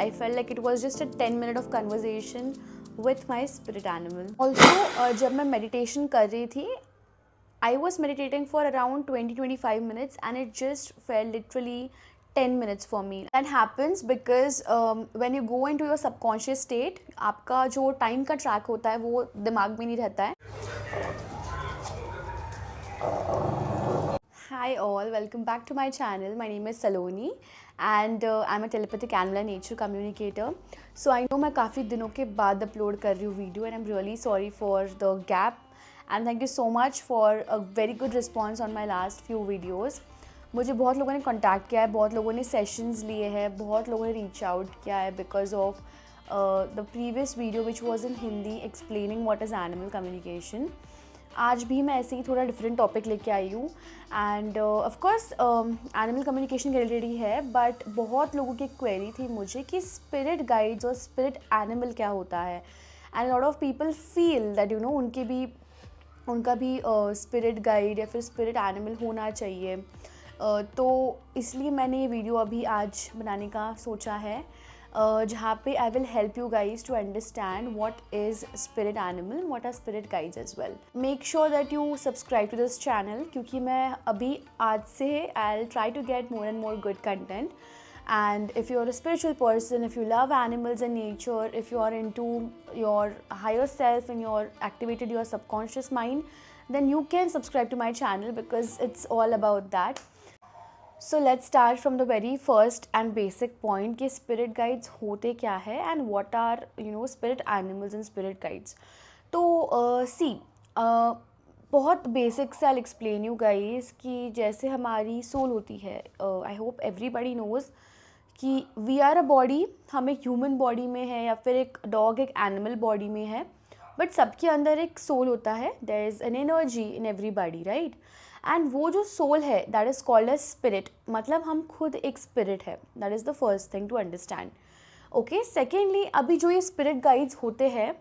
I felt like it was just a 10-minute of conversation with my spirit animal. Also, जब मैं meditation कर रही थी, I was meditating for around 20-25 minutes and it just felt literally 10 minutes for me. That happens because when you go into your subconscious state, आपका जो time का track होता है वो दिमाग में नहीं रहता है. Hi all, welcome back to my channel. My name is Saloni and I'm a telepathic animal nature communicator. So I know मैं काफ़ी दिनों के बाद अपलोड कर रही हूँ video and I'm really sorry for the gap and thank you so much for a very good response on my last few videos. मुझे बहुत लोगों ने contact किया है, बहुत लोगों ने sessions लिए हैं, बहुत लोगों ने reach out किया है because of the previous video which was in Hindi explaining what is animal communication. आज भी मैं ऐसे ही थोड़ा डिफरेंट टॉपिक लेके आई हूँ end of course animal communication के रिलेटेड ही है, बट बहुत लोगों की क्वेरी थी मुझे कि स्पिरिट गाइड्स और स्पिरिट एनिमल क्या होता है. And lot of people feel that you know उनका भी स्पिरिट गाइड या फिर स्पिरिट एनिमल होना चाहिए. तो इसलिए मैंने ये वीडियो अभी आज बनाने का सोचा है जहाँ पे I will help you guys to understand what is spirit animal, what are spirit guides as well. Make sure that you subscribe to this channel क्योंकि मैं अभी आज से I will try to get more and more good content. And if you're a spiritual person, if you love animals and nature, if you are into your higher self and you're activated your subconscious mind, then you can subscribe to my channel because it's all about that. So let's start from the very first and basic point कि spirit guides होते क्या है and what are spirit animals and spirit guides. तो बहुत basic से I'll explain you guys कि जैसे हमारी सोल होती है, I hope everybody knows कि वी आर अ बॉडी, हम एक ह्यूमन बॉडी में है या फिर एक डॉग एक एनिमल बॉडी में है, बट सबके अंदर एक सोल होता है. There is an energy in everybody, right. And वो जो सोल है that is called as spirit, मतलब हम खुद एक स्पिरिट है. That is the first thing to understand. Okay, secondly अभी जो ये स्पिरिट गाइड्स होते हैं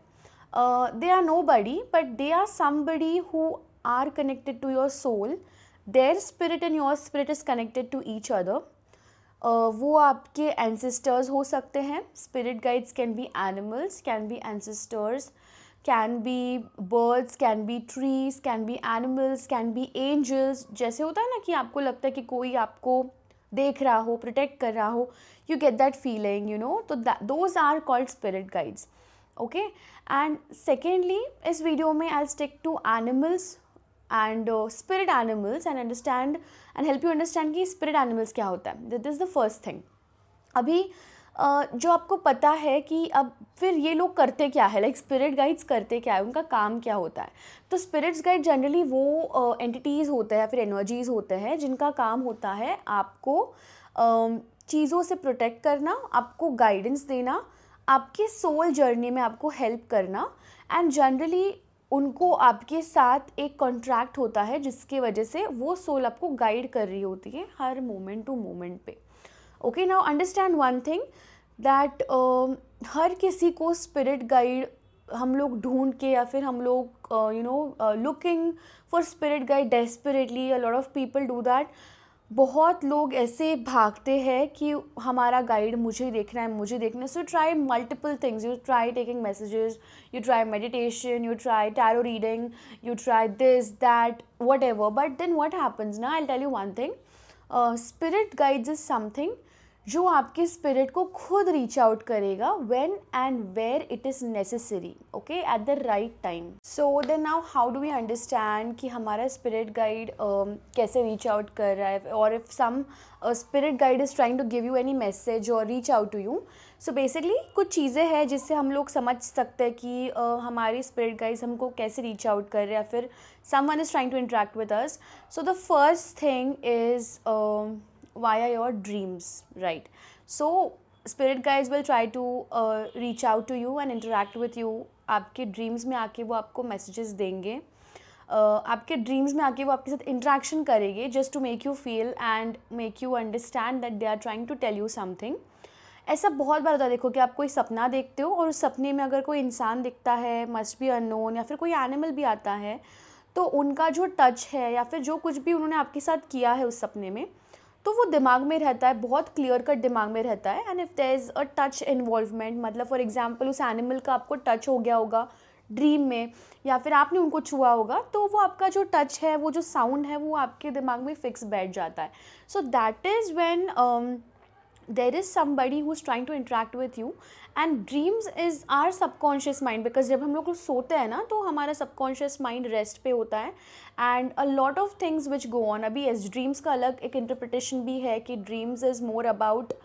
they are nobody but they are somebody who are connected to your soul. Their spirit and your spirit is connected to each other. वो आपके ancestors हो सकते हैं. Spirit guides can be animals, can be ancestors, can be birds, can be trees, can be animals, can be angels. जैसे होता है ना कि आपको लगता है कि कोई आपको देख रहा हो, प्रोटेक्ट कर रहा हो, यू गेट दैट फीलिंग, तो those are called spirit guides. Okay, and secondly इस वीडियो में I stick to animals and spirit animals and understand and help you understand कि spirit animals क्या होता है. That is the first thing. अभी जो आपको पता है कि अब फिर ये लोग करते क्या है, लाइक स्पिरिट गाइड्स करते क्या है, उनका काम क्या होता है. तो स्पिरिट्स गाइड जनरली वो एंटिटीज़ होते हैं फिर एनर्जीज़ होते हैं जिनका काम होता है आपको चीज़ों से प्रोटेक्ट करना, आपको गाइडेंस देना, आपके सोल जर्नी में आपको हेल्प करना. एंड जनरली उनको आपके साथ एक कॉन्ट्रैक्ट होता है जिसकी वजह से वो सोल आपको गाइड कर रही होती है हर मोमेंट टू मोमेंट पे. Okay, now understand one thing that हर किसी को स्पिरिट गाइड हम लोग ढूंढ के या फिर हम लोग looking for spirit guide desperately, a lot of people do that. बहुत लोग ऐसे भागते हैं कि हमारा गाइड मुझे देखना है, मुझे देखना है. So try multiple things. You try taking messages, you try meditation, you try tarot reading, you try this, that, whatever. But then what happens now? I'll tell you one thing. Spirit guides is something जो आपके spirit को खुद reach out करेगा when and where it is necessary, okay, at the right time. So then now how do we understand कि हमारा spirit guide कैसे reach out कर रहा है, और if some spirit guide is trying to give you any message or reach out to you. So basically कुछ चीज़ें हैं जिससे हम लोग समझ सकते हैं कि हमारी स्पिरिट गाइड्स हमको कैसे रीच आउट कर रहे हैं, फिर someone is trying to interact with us. So the first thing is via your dreams, right? So spirit guides will try to reach out to you and interact with you. आपके dreams में आके वो आपको messages देंगे, आपके dreams में आके वो आपके साथ इंटरेक्शन करेंगे just to make you feel and make you understand that they are trying to tell you something. ऐसा बहुत बार होता है. देखो कि आप कोई सपना देखते हो और उस सपने में अगर कोई इंसान दिखता है, मस्ट बी अननोन, या फिर कोई एनिमल भी आता है, तो उनका जो टच है या फिर जो कुछ भी उन्होंने आपके साथ किया है उस सपने में, तो वो दिमाग में रहता है, बहुत क्लियर कट दिमाग में रहता है। And if there is a touch involvement, मतलब फॉर एग्जांपल उस एनिमल का आपको टच हो गया होगा ड्रीम में, या फिर आपने उनको छुआ होगा, तो वो आपका जो टच है, वो जो साउंड है, वो आपके दिमाग में फिक्स बैठ जाता है। So that is when there is somebody who's trying to interact with you, and dreams is our subconscious mind, because जब हम लोग सोते हैं ना, तो हमारा subconscious mind रेस्ट पे होता है, and a lot of things which go on। अभी yes, dreams का अलग एक interpretation भी है कि dreams is more about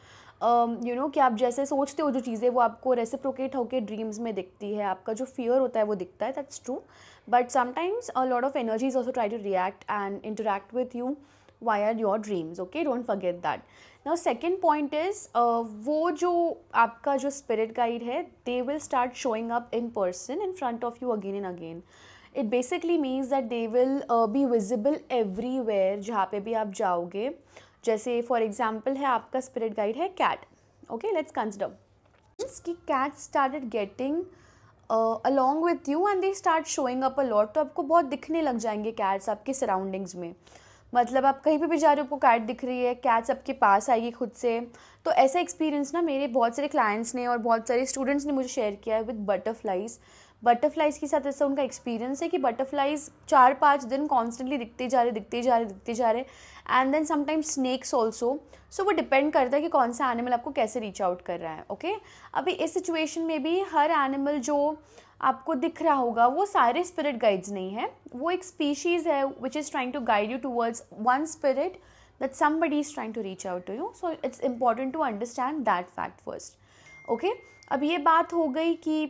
you know कि आप जैसे सोचते हो जो चीज़ें, वो आपको रेसिप्रोकेट होकर ड्रीम्स में दिखती है, आपका जो फियर होता है वो दिखता है, that's true. But sometimes a lot of energies also try to react and interact with you via your dreams, okay, don't forget that। now second point is वो जो आपका जो spirit guide है, they will start showing up in person in front of you again and again। it basically means that they will be visible everywhere जहाँ पे भी आप जाओगे। जैसे फॉर एग्जाम्पल है, आपका स्पिरिट गाइड है कैट, ओके, लेट्स कंसिडर कि cat started getting along with you and they start showing up a lot. तो आपको बहुत दिखने लग जाएंगे कैट्स आपके सराउंडिंग्स में, मतलब आप कहीं पे भी जा रहे हो, आपको कैट दिख रही है, कैट्स आपके पास आएगी खुद से। तो ऐसा एक्सपीरियंस ना मेरे बहुत सारे क्लाइंट्स ने और बहुत सारे स्टूडेंट्स ने मुझे शेयर किया है विद बटरफ्लाइज। बटरफ्लाइज के साथ ऐसा उनका एक्सपीरियंस है कि बटरफ्लाइज 4-5 दिन कॉन्स्टेंटली दिखते जा रहे and then sometimes snakes also. So वो डिपेंड करता है कि कौन सा एनिमल आपको कैसे रीच आउट कर रहा है, ओके। अभी इस सिचुएशन में भी हर एनिमल जो आपको दिख रहा होगा वो सारे स्पिरिट गाइड्स नहीं है, वो एक स्पीशीज़ है which is trying to guide you towards one spirit that somebody is trying to reach out to you। so it's important to understand that fact first, okay। अब ये बात हो गई कि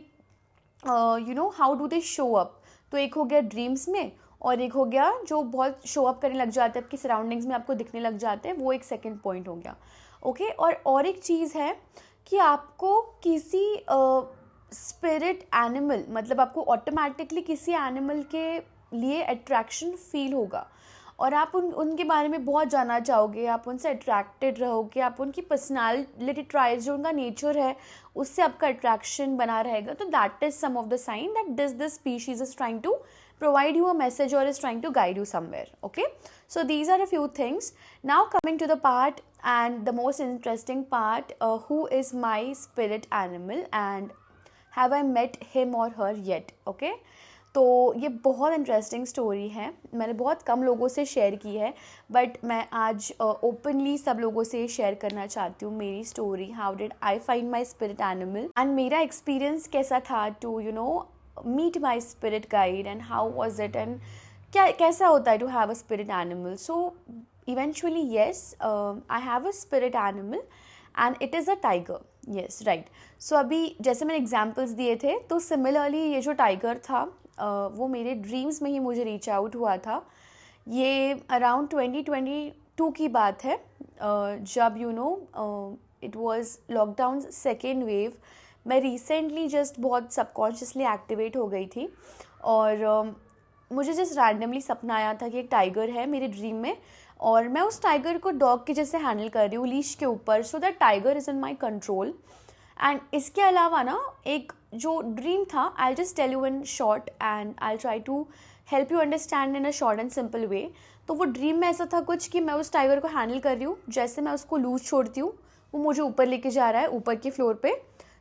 you know how do they show up. तो एक हो गया ड्रीम्स में, और एक हो गया जो बहुत शो अप करने लग जाते हैं आपकी सराउंडिंग्स में, आपको दिखने लग जाते हैं, वो एक सेकेंड पॉइंट हो गया, ओके। और एक चीज़ है कि आपको किसी स्पिरिट एनिमल, मतलब आपको ऑटोमेटिकली किसी एनिमल के लिए अट्रैक्शन फील होगा, और आप उनके बारे में बहुत जानना चाहोगे, आप उनसे अट्रैक्टेड रहोगे, आप उनकी पर्सनालिटी ट्राइज जो उनका नेचर है उससे आपका अट्रैक्शन बना रहेगा। तो that is some of the sign that this species is trying to provide you a message or is trying to guide you somewhere, okay। so these are a few things। now coming to the part and the most interesting part, who is my spirit animal and have I met him or her yet, okay। तो ये बहुत interesting story है, मैंने बहुत कम लोगों से share की है, बट मैं आज ओपनली सब लोगों से शेयर करना चाहती हूँ मेरी story, how did I find my spirit animal and मेरा एक्सपीरियंस कैसा था to you know meet my spirit guide and how was it and क्या कैसा होता है to have a spirit animal. So eventually yes, I have a spirit animal and it is a tiger, yes right. So अभी जैसे मैंने examples दिए थे, तो सिमिलरली ये जो टाइगर था वो मेरे ड्रीम्स में ही मुझे रीच आउट हुआ था। ये अराउंड 2022 की बात है, जब you know it was lockdown second wave. मैं रिसेंटली जस्ट बहुत सबकॉन्शियसली एक्टिवेट हो गई थी, और मुझे जस्ट रैंडमली सपना आया था कि एक टाइगर है मेरे ड्रीम में, और मैं उस टाइगर को डॉग के जैसे हैंडल कर रही हूँ लीश के ऊपर, so that tiger is in my control. And इसके अलावा ना एक जो ड्रीम था, I just tell you in short and I try to help you understand in a short and simple way. तो वो ड्रीम में ऐसा था कुछ कि मैं उस टाइगर को हैंडल कर रही हूँ, जैसे मैं उसको लूज छोड़ती हूँ वो मुझे ऊपर लेके जा रहा है, ऊपर के फ्लोर पे,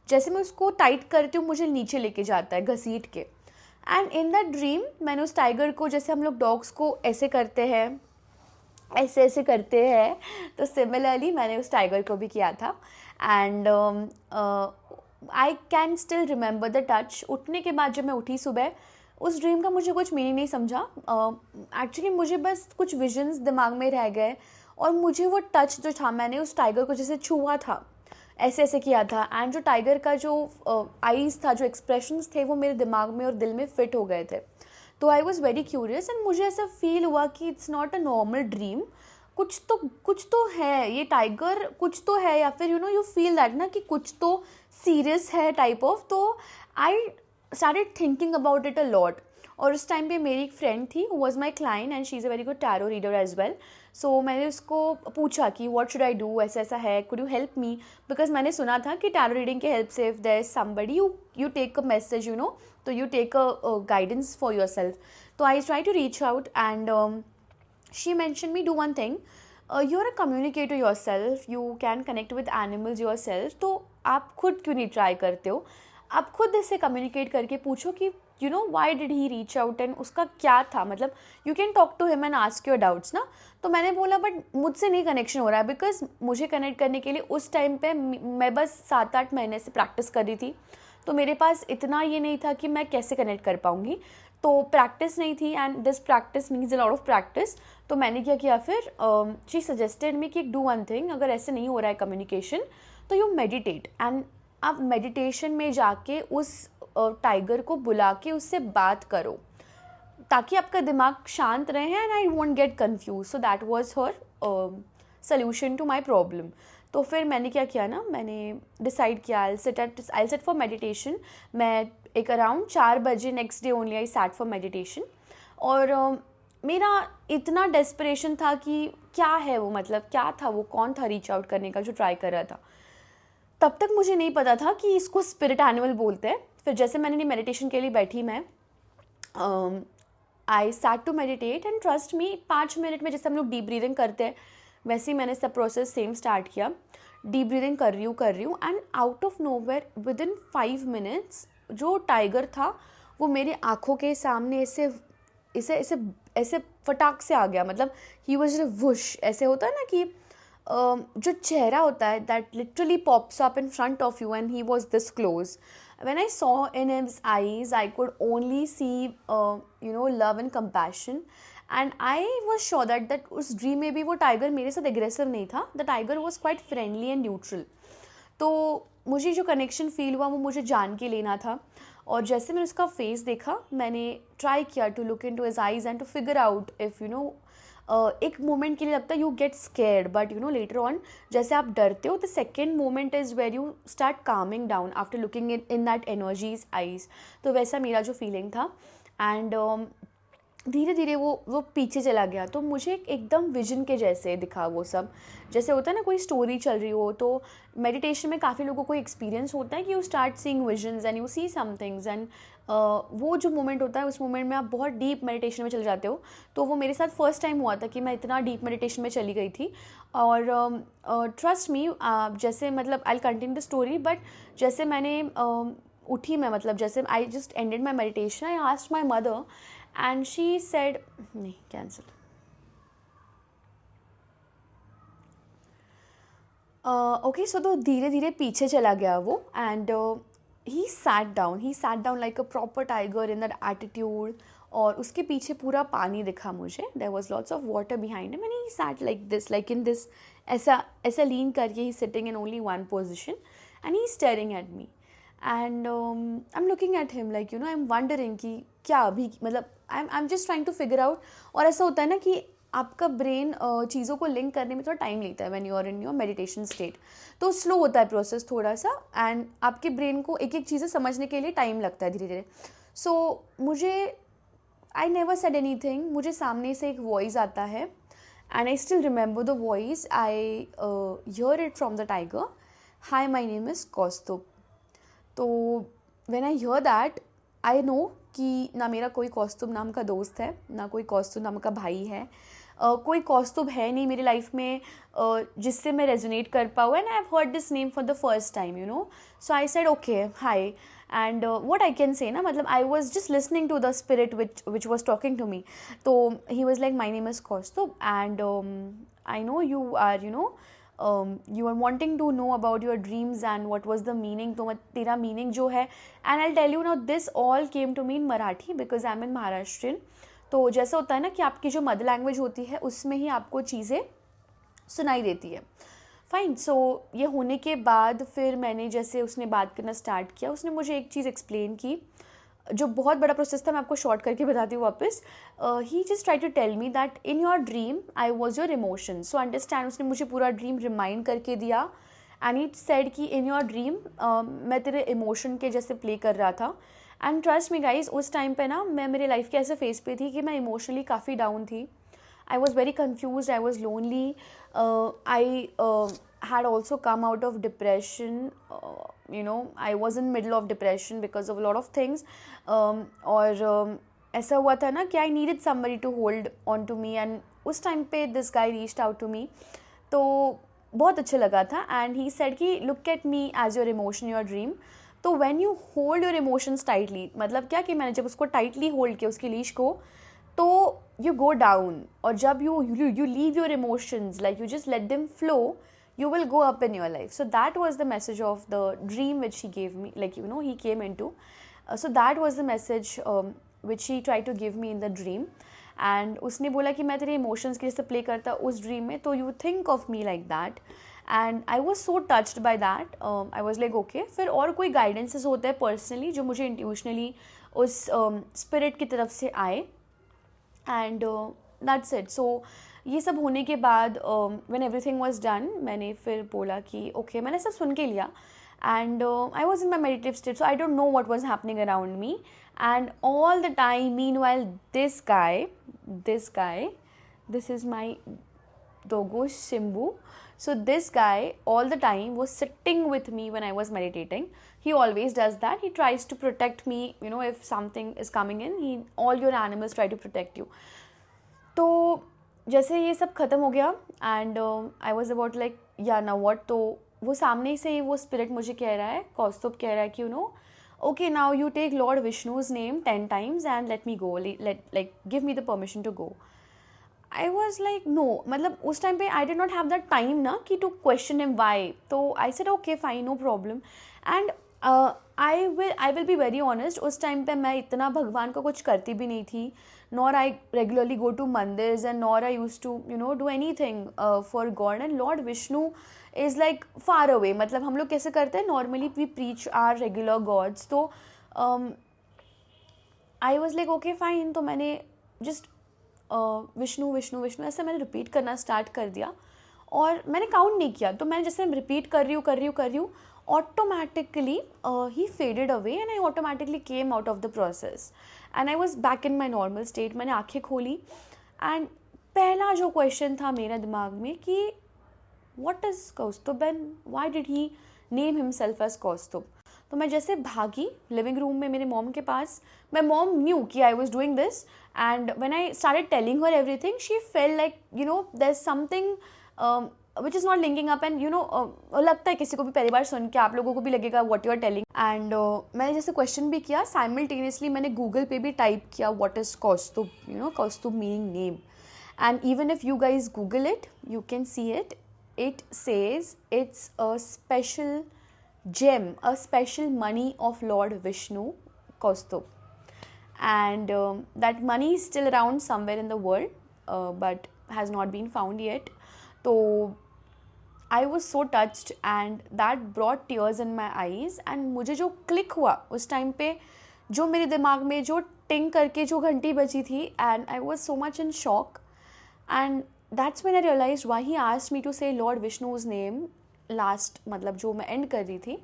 जैसे मैं उसको टाइट करती हूँ मुझे नीचे लेके जाता है घसीट के। एंड इन दैट ड्रीम मैंने उस टाइगर को, जैसे हम लोग डॉग्स को ऐसे करते हैं, ऐसे ऐसे करते हैं, तो सिमिलरली मैंने उस टाइगर को भी किया था। And I can still remember the touch. उठने के बाद जब मैं उठी सुबह, उस ड्रीम का मुझे कुछ मीनिंग नहीं समझा, एक्चुअली मुझे बस कुछ विजन्स दिमाग में रह गए, और मुझे वो टच जो था, मैंने उस टाइगर को जैसे छुआ था, ऐसे ऐसे किया था, एंड जो टाइगर का जो आईज़ था, जो एक्सप्रेशंस थे, वो मेरे दिमाग में और दिल में फिट हो गए थे। तो I was very curious and मुझे ऐसा फील हुआ कि it's not a normal dream, कुछ तो है, ये टाइगर कुछ तो है, या फिर you know you feel that ना कि कुछ तो सीरियस है टाइप ऑफ। तो I started thinking about it a lot. और उस टाइम पे मेरी एक फ्रेंड थी, who was my client and she is a very good tarot reader as well. So मैंने उसको पूछा कि व्हाट शुड आई डू, ऐसा ऐसा है, could you help me, because मैंने सुना था कि टैरो रीडिंग के हेल्प से if there is somebody you take a message, you know, तो you take a guidance for yourself. तो I try to reach out and she mention me do one thing, you are a communicator yourself, you can connect with animals yourself, तो आप खुद क्यों नहीं try करते हो? आप खुद इससे कम्युनिकेट करके पूछो कि you know why did he reach out and उसका क्या था, मतलब you can talk to him and ask your doubts ना। तो मैंने बोला बट मुझसे नहीं कनेक्शन हो रहा है, बिकॉज मुझे कनेक्ट करने के लिए उस टाइम पे मैं बस 7-8 महीने से प्रैक्टिस कर रही थी, तो मेरे पास इतना ये नहीं था कि मैं कैसे कनेक्ट कर पाऊँगी, तो प्रैक्टिस नहीं थी and this practice needs a lot of practice. तो मैंने क्या किया फिर, शी सजेस्टेड मी कि डू वन थिंग, अगर ऐसे नहीं हो रहा है कम्युनिकेशन तो यू मेडिटेट, एंड आप मेडिटेशन में जाके उस टाइगर को बुला के उससे बात करो ताकि आपका दिमाग शांत रहे and I won't get confuse. So that was her solution to my problem. तो फिर मैंने क्या किया ना, मैंने डिसाइड किया आई सेट फॉर मेडिटेशन। मैं एक अराउंड 4 बजे next day only I sat for meditation. और मेरा इतना डेस्परेशन था कि क्या है वो, मतलब क्या था वो, कौन था रीच आउट करने का जो ट्राई कर रहा था। तब तक मुझे नहीं पता था कि इसको स्पिरिट एनिमल बोलते हैं। फिर जैसे मैंने मेडिटेशन के लिए बैठी, मैं I sat to meditate and trust me 5 minute में जैसे हम लोग डीप ब्रीदिंग करते हैं वैसे ही मैंने सब प्रोसेस सेम स्टार्ट किया। डीप ब्रीदिंग कर रही हूँ and out of nowhere with in 5 minutes जो टाइगर था वो मेरे आँखों के सामने ऐसे ऐसे ऐसे ऐसे फटाक से आ गया। मतलब ही वॉज वुश, ऐसे होता है ना कि जो चेहरा होता है that literally pops up in front of you and he was this close. When I saw in his eyes, I could only see, love and compassion. And I was sure that उस dream में भी वो tiger मेरे साथ aggressive नहीं था, the tiger was quite friendly and neutral. तो मुझे जो कनेक्शन फील हुआ वो मुझे जान के लेना था। और जैसे मैंने उसका फेस देखा, मैंने ट्राई किया to look into his eyes and to figure out if एक मोमेंट के लिए लगता है you get scared, but later on जैसे आप डरते हो, the second moment is where you start calming down after looking in that energies eyes. तो वैसा मेरा जो फीलिंग था एंड धीरे धीरे वो पीछे चला गया। तो मुझे एकदम विजन के जैसे दिखा वो सब। जैसे होता है ना कोई स्टोरी चल रही हो, तो मेडिटेशन में काफ़ी लोगों को एक्सपीरियंस होता है कि you start seeing visions and you see some things and वो जो मोमेंट होता है उस मोमेंट में आप बहुत डीप मेडिटेशन में चले जाते हो। तो वो मेरे साथ फर्स्ट टाइम हुआ था कि मैं इतना डीप मेडिटेशन में चली गई थी। और ट्रस्ट मी, जैसे मतलब I continue the story, but जैसे मैंने उठी मैं, मतलब जैसे I just ended my meditation, I asked my mother and she said नहीं कैंसिल। ओके, सो तो धीरे धीरे पीछे चला गया वो and he sat down like a proper tiger in that attitude. और उसके पीछे पूरा पानी दिखा मुझे, there was lots of water behind him and he sat like this, like in this, ऐसा ऐसा लीन करके he sitting in only one position and he staring at me and I am looking at him like I am wondering कि क्या अभी, मतलब I am just trying to figure out. और ऐसा होता है ना कि आपका ब्रेन चीज़ों को लिंक करने में थोड़ा टाइम लेता है when you are in your meditation state, तो स्लो होता है प्रोसेस थोड़ा सा एंड आपके ब्रेन को एक एक चीज़ें समझने के लिए टाइम लगता है धीरे धीरे। सो मुझे, I never said anything, मुझे सामने से एक वॉइस आता है and I still remember the voice, I hear it from the tiger, hi my name is Kaustubh. तो when I hear that I know कि ना मेरा कोई कौस्तुभ नाम का दोस्त है, ना कोई कौस्तुभ नाम का भाई है, कोई कौस्तुभ है नहीं मेरी लाइफ में जिससे मैं रेजोनेट कर पाऊँ and I have heard this name for the first time. So I said okay hi and what I can say ना, मतलब I was just listening to the spirit which was talking to me. तो he was like my name is Kaustubh and I know you are you are wanting to know about your dreams and what was the meaning, तो तेरा meaning जो है, and I'll tell you now this all came to me in Marathi because I'm in Maharashtrian। तो जैसा होता है ना कि आपकी जो मदर लैंग्वेज होती है उसमें ही आपको चीज़ें सुनाई देती है। फाइन, सो ये होने के बाद फिर मैंने जैसे उसने बात करना स्टार्ट किया, उसने मुझे एक चीज़ एक्सप्लेन की जो बहुत बड़ा प्रोसेस था, मैं आपको शॉर्ट करके बताती हूँ वापस। He just try to tell me that in your dream I was your emotion, so understand. उसने मुझे पूरा ड्रीम रिमाइंड करके दिया एंड इट सेड कि इन योर ड्रीम मैं तेरे इमोशन के जैसे प्ले कर रहा था। एंड ट्रस्ट मी गाइज, उस टाइम पे ना मैं मेरे लाइफ के ऐसे फेस पे थी कि मैं इमोशनली काफ़ी डाउन थी। I was very confused, I was lonely, I had also come out of depression, I was in middle of depression because of a lot of things, और ऐसा हुआ था ना कि I needed somebody to hold on to me and उस time पे this guy reached out to me, तो बहुत अच्छा लगा था. एंड ही सेड कि look at me as your emotion, your dream. तो when you hold your emotions tightly, मतलब क्या कि मैंने जब उसको टाइटली होल्ड किया उसकी लीश को, तो यू गो डाउन. और जब you leave your emotions, like you just let them flow, you will go up in your life. So that was the message of the dream which he gave me, like he came into. So that was the message which he tried to give me in the dream. And उसने बोला कि मैं तेरे emotions के जैसे play करता उस dream में, तो you think of me like that. And I was so touched by that. I was like okay, फिर और कोई guidances होते हैं personally जो मुझे intuitionally उस spirit की तरफ से आए. And that's it. So ये सब होने के बाद व्हेन एवरीथिंग वाज डन, मैंने फिर बोला कि ओके, मैंने सब सुन के लिया. And I was in my meditative state, so I don't know what was happening around me. And all the time meanwhile this guy, this is my doggo Simbu. So this guy all the time was sitting with me when I was meditating. He always does that. He tries to protect me, if something is coming in, all your animals try to protect you. तो जैसे ये सब ख़त्म हो गया and I was about like या ना what, तो वो सामने से ही वो स्पिरिट मुझे कह रहा है, कौस्तुभ कह रहा है कि okay now you take lord Vishnu's name 10 times and let me go, like give me the permission to go. I was like no, मतलब उस टाइम पे I did not have that time ना कि टू क्वेश्चन हिम वाई. तो I said okay fine, no problem. And I will be very honest, उस time पे मैं इतना भगवान को कुछ करती भी नहीं थी, nor I regularly go to mandirs, and nor I used to do anything for God. And Lord Vishnu is like far away. मतलब हम लोग कैसे करते हैं, normally we preach our regular gods. तो I was like okay fine. तो मैंने just Vishnu Vishnu Vishnu ऐसे मैंने रिपीट करना स्टार्ट कर दिया और मैंने काउंट नहीं किया. तो मैंने जैसे रिपीट कर रही हूँ automatically he faded away and I automatically came out of the process and I was back in my normal state. मैंने आँखें खोली and पहला जो क्वेश्चन था मेरे दिमाग में कि what is Kaustubh and why did he name himself as कौस्तुभ. तो मैं जैसे भागी लिविंग रूम में मेरे मॉम के पास. my mom knew कि I was doing this and when I started telling her everything she felt like there's something which is not linking up and लगता है किसी को भी पहली बार सुन के आप लोगों को भी लगेगा what you are telling. and मैंने जैसे क्वेश्चन भी किया, simultaneously मैंने गूगल पे भी टाइप किया what is Kaustubh, Kaustubh meaning name. and even if you guys google it you can see it says it's a special gem, a special money of Lord Vishnu, Kaustubh. and that money is still around somewhere in the world but has not been found yet. तो I was so touched and that brought tears in my eyes. and मुझे जो click हुआ उस time पे, जो मेरे दिमाग में जो टिंग करके जो घंटी बजी थी, and I was so much in shock. and that's when I realized why he asked me to say Lord Vishnu's name last, मतलब जो मैं एंड कर रही थी.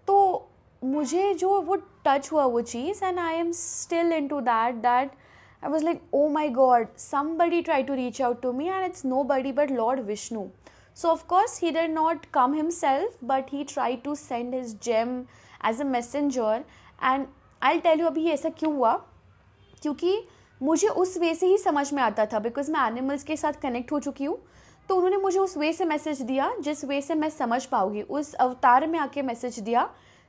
तो मुझे जो वो टच हुआ वो चीज़ and I am still into that I was like oh my god, somebody tried to reach out to me and it's nobody but Lord Vishnu. So of course he did not come himself but he tried to send his gem as a messenger. and I'll tell you अभी ये ऐसा क्यों हुआ, क्योंकि मुझे उस वे से ही समझ में आता था बिकॉज मैं एनिमल्स के साथ कनेक्ट हो चुकी हूँ. तो उन्होंने मुझे उस वे से मैसेज दिया जिस वे से मैं समझ पाऊँगी, उस अवतार में आके मैसेज दिया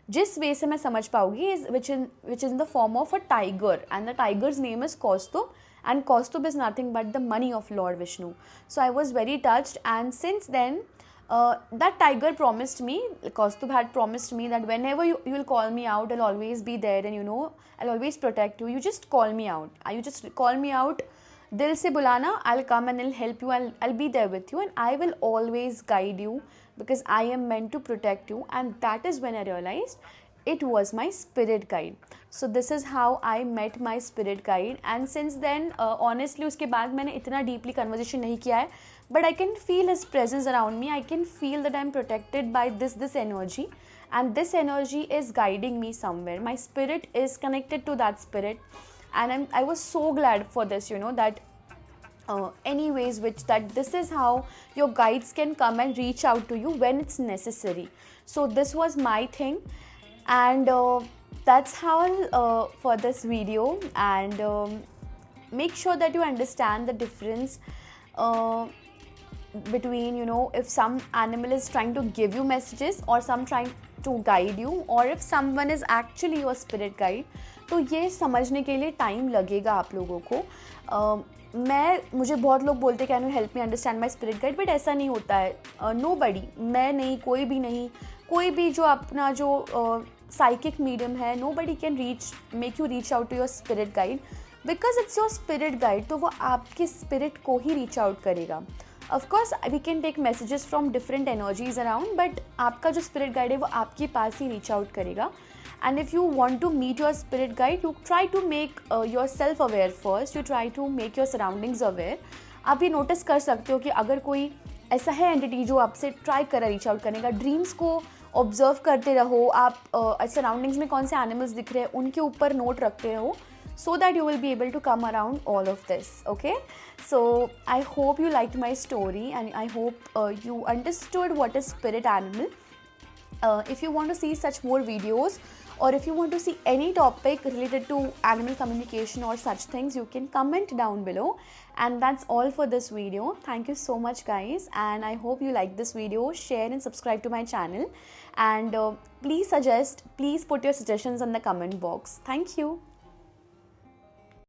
जिस वे से मैं समझ पाऊँगी, which is in the form of a tiger and the tiger's name is Kaustubh and Kaustubh is nothing but the money of Lord Vishnu. So I was very touched and since then that tiger promised me, Kaustubh had promised me that whenever you will call me out I'll always be there and I'll always protect you. You just call me out. You just call me out. Dil se bulana, I'll come and I'll help you. I'll be there with you and I will always guide you because I am meant to protect you. And that is when I realized it was my spirit guide. So this is how I met my spirit guide. And since then, honestly, उसके बाद मैंने इतना deeply conversation नहीं किया है. But I can feel his presence around me. I can feel that I'm protected by this energy. And this energy is guiding me somewhere. My spirit is connected to that spirit. And I was so glad for this, that anyways, that this is how your guides can come and reach out to you when it's necessary. So this was my thing. And that's how for this video. And make sure that you understand the difference between, you know, if some animal is trying to give you messages or some trying to guide you, or if someone is actually your spirit guide. तो ये समझने के लिए time लगेगा आप लोगों को. मुझे बहुत लोग बोलते can you help me understand my spirit guide, but ऐसा नहीं होता है. नोबडी, मैं नहीं, कोई भी नहीं, कोई भी जो अपना जो साइकिक मीडियम है, nobody can make you reach out to your spirit guide, because it's your spirit guide. तो वो आपके स्पिरिट को ही रीच आउट करेगा. Of course we can take messages from different energies around, but आपका जो spirit guide है वो आपके पास ही रीच आउट करेगा. And if you want to meet your spirit guide, you try to make yourself aware first. You try to make your surroundings aware. आप ये नोटिस कर सकते हो कि अगर कोई ऐसा है एंटिटी जो आपसे ट्राई कर रहा है रीच आउट करने का, ड्रीम्स को ऑब्जर्व करते रहो. आप सराउंडिंग्स में कौन से एनिमल्स दिख रहे हैं उनके ऊपर नोट रखते रहो, so that you will be able to come around all of this. Okay, so I hope you liked my story and I hope you understood what is spirit animal. If you want to see such more videos, or if you want to see any topic related to animal communication or such things, you can comment down below. And that's all for this video. Thank you so much guys, and I hope you like this video. Share and subscribe to my channel, and please put your suggestions in the comment box. Thank you.